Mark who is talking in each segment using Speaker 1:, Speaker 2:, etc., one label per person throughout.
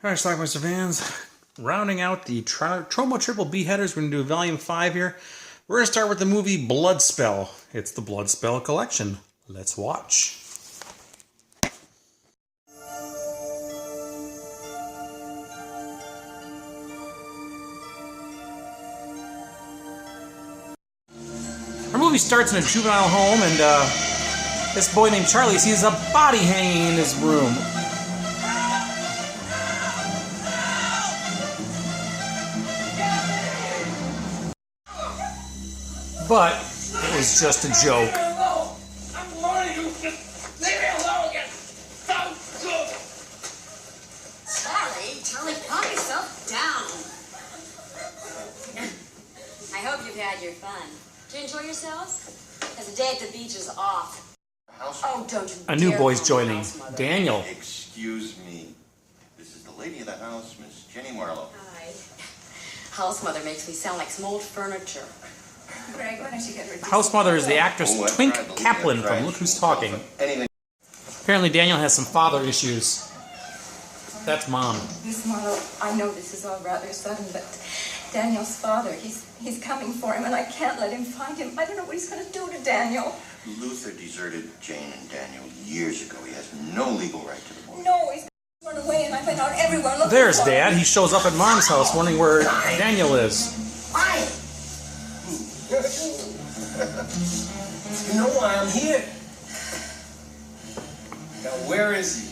Speaker 1: Alright, Schlockmeister fans, rounding out the Trauma Triple B headers, we're going to do Volume 5 here. We're going to start with the movie Bloodspell. It's the Bloodspell collection. Let's watch. Our movie starts in a juvenile home, and this boy named Charlie sees a body hanging in his room. But it was just a joke.
Speaker 2: I'm warning you. Just leave me alone again.
Speaker 3: Charlie, calm yourself down. I hope you've had your fun. Did you enjoy yourselves? Because the day at the beach is off. Oh, don't you
Speaker 1: A new
Speaker 3: dare
Speaker 1: boy's
Speaker 3: call me
Speaker 1: joining.
Speaker 3: house mother.
Speaker 1: Daniel.
Speaker 4: Excuse me. This is the lady of the house, Miss Jenny Marlowe.
Speaker 3: Hi. House mother makes me sound like some old furniture.
Speaker 5: Greg, why don't you get rid of
Speaker 1: House mother is the actress
Speaker 4: Oh, I
Speaker 1: Twink
Speaker 4: tried to leave
Speaker 1: Kaplan
Speaker 4: it,
Speaker 1: from
Speaker 4: tried
Speaker 1: Look
Speaker 4: to
Speaker 1: Who's
Speaker 4: shoot
Speaker 1: Talking.
Speaker 4: myself. Anything.
Speaker 1: Apparently Daniel has some father issues. That's Mom.
Speaker 5: Miss Marlowe, I know this is all rather sudden, but Daniel's father, he's coming for him, and I can't let him find him. I don't know what he's going to do to Daniel.
Speaker 4: Luther deserted Jane and Daniel years ago. He has no legal right to the boy.
Speaker 5: No, he's going to run away, and I've been out everywhere looking
Speaker 1: There's
Speaker 5: for him.
Speaker 1: Dad. He shows up at Mom's house wondering where Daniel is.
Speaker 2: Why? You know why I'm here. Now, where is he?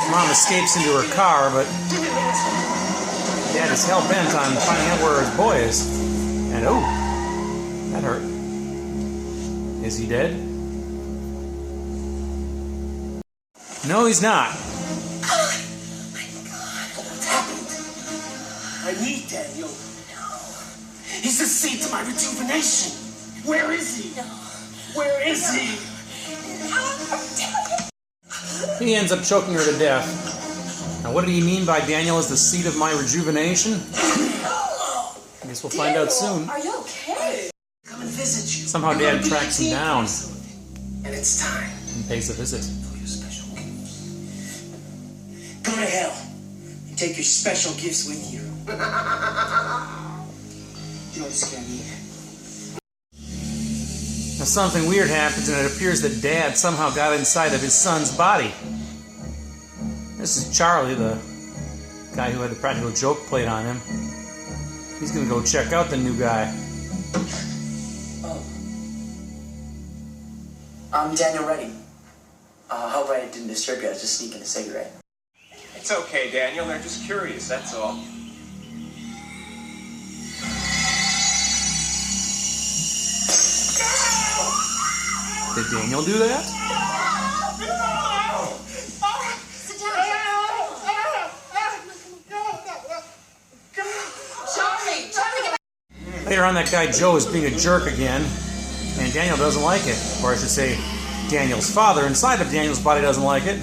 Speaker 1: Mom escapes into her car, but Dad is hell-bent on finding out where his boy is. And oh, that hurt. Is he dead? No, he's not.
Speaker 5: Oh, my God.
Speaker 2: What's happened? I need Daniel.
Speaker 5: No.
Speaker 2: He's the seed to my rejuvenation. Where is he?
Speaker 5: No.
Speaker 2: Where is he?
Speaker 5: I'll tell you.
Speaker 1: He ends up choking her to death. Now, what did he mean by Daniel is the seed of my rejuvenation? I guess we'll find out soon.
Speaker 5: Are you okay?
Speaker 2: Come and visit you.
Speaker 1: Somehow
Speaker 2: You're
Speaker 1: Dad
Speaker 2: gonna be
Speaker 1: tracks him
Speaker 2: 18
Speaker 1: down
Speaker 2: And it's time
Speaker 1: and pays a visit.
Speaker 2: for your special gifts. Go to hell and take your special gifts with you. You don't scare me.
Speaker 1: Now, something weird happens, and it appears that Dad somehow got inside of his son's body. This is Charlie, the guy who had the practical joke played on him. He's gonna go check out the new guy.
Speaker 6: Oh. I'm Daniel Reddy. I hope I didn't disturb you. I was just sneaking a cigarette.
Speaker 7: It's okay, Daniel. They're just curious, that's all.
Speaker 1: Did Daniel do that?
Speaker 3: Sit down. Charlie, get back.
Speaker 1: Later on, that guy Joe is being a jerk again, and Daniel doesn't like it. Or I should say, Daniel's father inside of Daniel's body doesn't like it.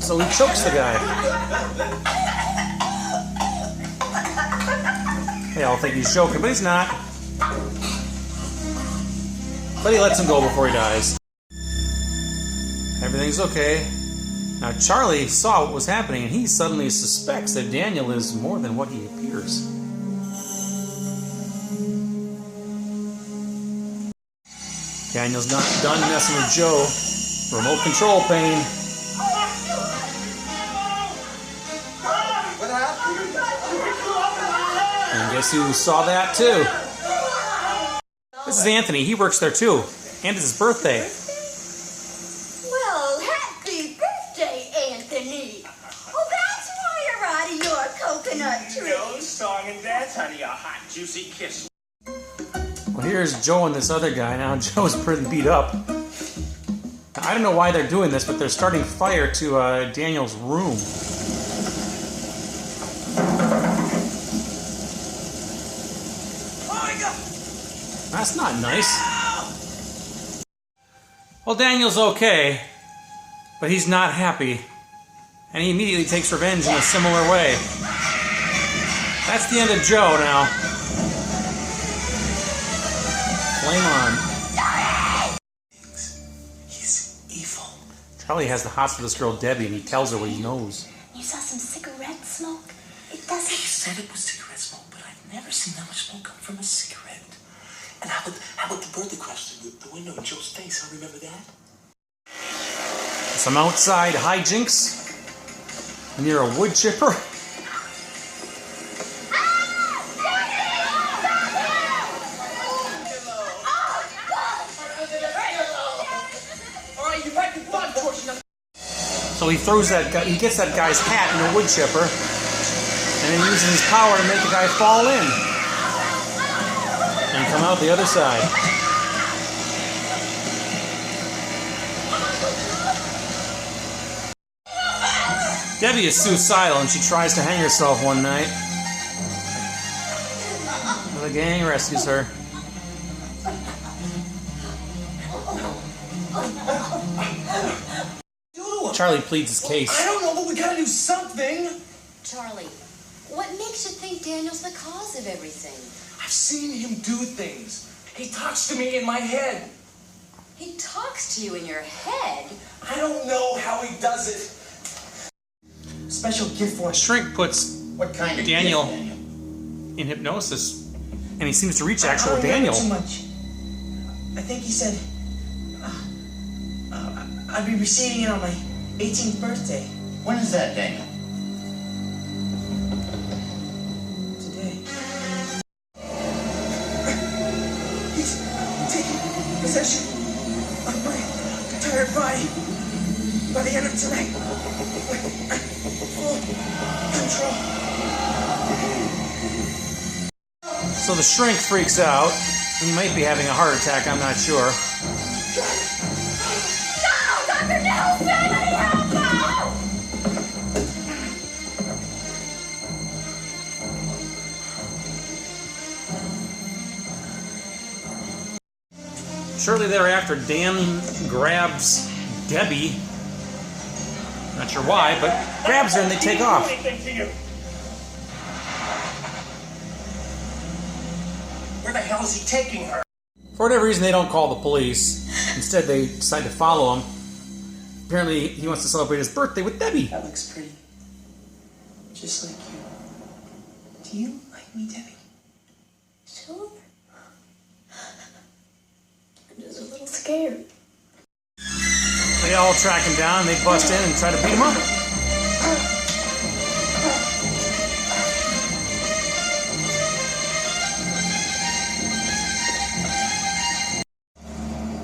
Speaker 1: So he chokes the guy. They all think he's joking, but he's not. But he lets him go before he dies. Everything's okay. Now Charlie saw what was happening, and he suddenly suspects that Daniel is more than what he appears. Daniel's not done messing with Joe. Remote control pain.
Speaker 2: What happened?
Speaker 1: And guess who saw that too? This is Anthony. He works there too. And it's his birthday.
Speaker 8: Well, happy birthday, Anthony. Oh, that's why you're out of your coconut tree.
Speaker 7: No song and dance, honey. A hot, juicy kiss.
Speaker 1: Well, here's Joe and this other guy. Now, Joe's pretty beat up. I don't know why they're doing this, but they're starting fire to Daniel's room. That's not nice. Well, Daniel's okay, but he's not happy. And he immediately takes revenge in a similar way. That's the end of Joe now. Flame on. Charlie has the hots for this girl Debbie, and he tells her what he knows.
Speaker 8: You saw some cigarette smoke? It
Speaker 2: He
Speaker 8: doesn't...
Speaker 2: said it was cigarette smoke, but I've never seen that much smoke come from a cigarette. And how about the bird that crashed through the window in Joe's face? I remember that.
Speaker 1: Some outside hijinks near a wood chipper. So he throws that guy, he gets that guy's hat in a wood chipper, and then uses his power to make the guy fall in and come out the other side. Debbie is suicidal, and she tries to hang herself one night. The gang rescues her. Charlie pleads his case.
Speaker 2: I don't know, but we gotta do something.
Speaker 3: Charlie, what makes you think Daniel's the cause of everything?
Speaker 2: I've seen him do things. He talks to me in my head.
Speaker 3: He talks to you in your head?
Speaker 2: I don't know how he does it. Special gift for us.
Speaker 1: Shrink puts
Speaker 4: What kind of
Speaker 1: Daniel
Speaker 4: gift, Daniel?
Speaker 1: in hypnosis, and he seems to reach
Speaker 2: I
Speaker 1: actual
Speaker 2: don't remember
Speaker 1: Daniel.
Speaker 2: too much. I think he said I'd be receiving it on my 18th birthday.
Speaker 4: When is that, Daniel?
Speaker 2: Today. He's taking possession of my entire body by the end of tonight. Full control.
Speaker 1: So the shrink freaks out. He might be having a heart attack, I'm not sure.
Speaker 8: No, Dr. Nelson, I help you!
Speaker 1: Shortly thereafter, Dan grabs Debbie. Not sure why, but grabs her and they take off.
Speaker 2: Where the hell is he taking her?
Speaker 1: For whatever reason, they don't call the police. Instead, they decide to follow him. Apparently, he wants to celebrate his birthday with Debbie.
Speaker 2: That looks pretty. Just like you. Do you like me, Debbie?
Speaker 8: Sure. I'm just a little scared.
Speaker 1: They all track him down, they bust in and try to beat him up.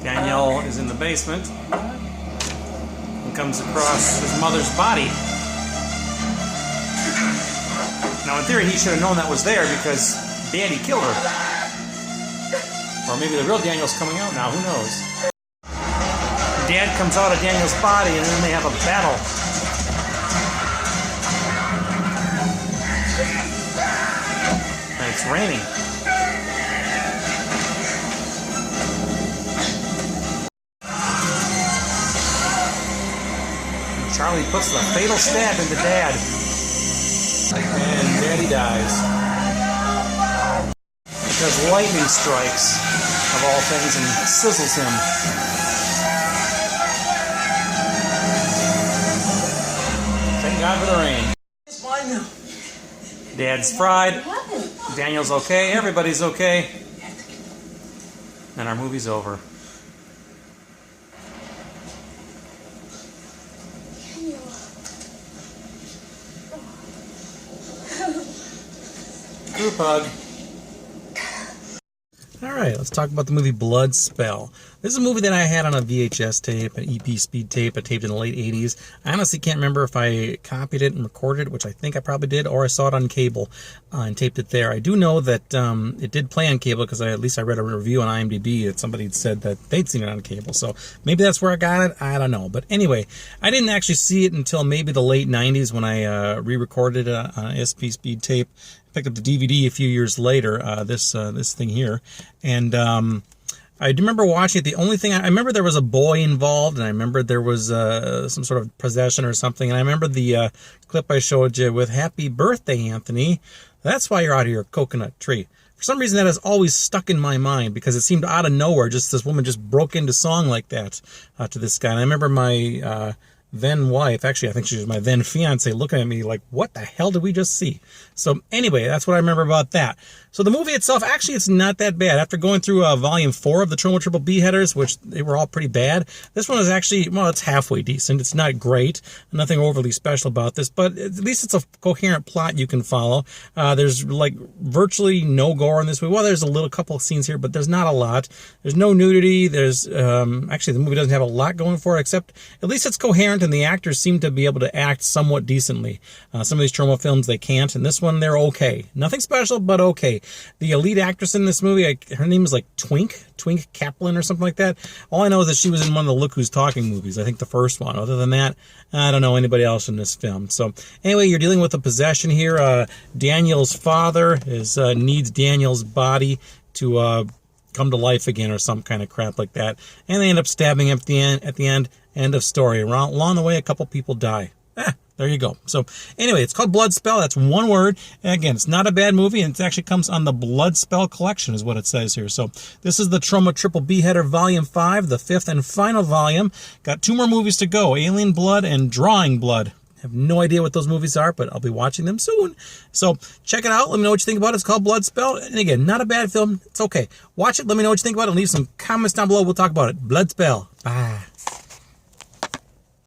Speaker 1: Daniel is in the basement and comes across his mother's body. Now, in theory, he should have known that was there because Daddy killed her. Or maybe the real Daniel's coming out now, who knows? Dad comes out of Daniel's body and then they have a battle. And it's raining. And Charlie puts the fatal stab into Dad. And Daddy dies. Because lightning strikes, of all things, and sizzles him. Thank God for the rain.
Speaker 2: It's mine now.
Speaker 1: Dad's fried. Daniel's okay. Everybody's okay. And our movie's over. Group hug. Alright, let's talk about the movie Bloodspell. This is a movie that I had on a VHS tape, an EP speed tape. I taped in the late 80s. I honestly can't remember if I copied it and recorded it, which I think I probably did, or I saw it on cable and taped it there. I do know that it did play on cable because at least I read a review on IMDb that somebody had said that they'd seen it on cable. So maybe that's where I got it. I don't know. But anyway, I didn't actually see it until maybe the late 90s when I re-recorded it on an SP speed tape. Picked up the DVD a few years later, this thing here, and I do remember watching it. The only thing I remember, there was a boy involved, and I remember there was some sort of possession or something, and I remember the clip I showed you with "Happy Birthday, Anthony." That's why you're out of your coconut tree. For For some reason, that has always stuck in my mind because it seemed out of nowhere. Just this woman just broke into song like that to this guy. And I remember my then wife, actually, I think she was my then fiance, looking at me like, what the hell did we just see? So anyway, that's what I remember about that. So the movie itself, actually, it's not that bad. After going through volume 4 of the Troma Triple B headers, which they were all pretty bad, this one is actually, well, it's halfway decent. It's not great. Nothing overly special about this, but at least it's a coherent plot you can follow. There's like virtually no gore in this movie. Well, there's a little couple of scenes here, but there's not a lot. There's no nudity. There's, actually, the movie doesn't have a lot going for it, except at least it's coherent and the actors seem to be able to act somewhat decently. Some of these Troma films, they can't. And this one, they're okay. Nothing special, but okay. The lead actress in this movie, her name is like Twink Kaplan or something like that. All I know is that she was in one of the Look Who's Talking movies. I think the first one. Other than that, I don't know anybody else in this film. So anyway, you're dealing with a possession here. Daniel's father needs Daniel's body to come to life again or some kind of crap like that. And they end up stabbing him at the end. End of story. Along the way, a couple people die. There you go. So anyway, it's called Bloodspell. That's one word. And again, it's not a bad movie, and it actually comes on the Bloodspell collection is what it says here. So this is the Troma Triple B header volume 5, the 5th and final volume. Got 2 more movies to go, Alien Blood and Drawing Blood. I have no idea what those movies are, but I'll be watching them soon. So check it out. Let me know what you think about it. It's called Bloodspell. And again, not a bad film. It's okay. Watch it. Let me know what you think about it. Leave some comments down below. We'll talk about it. Bloodspell. Bye.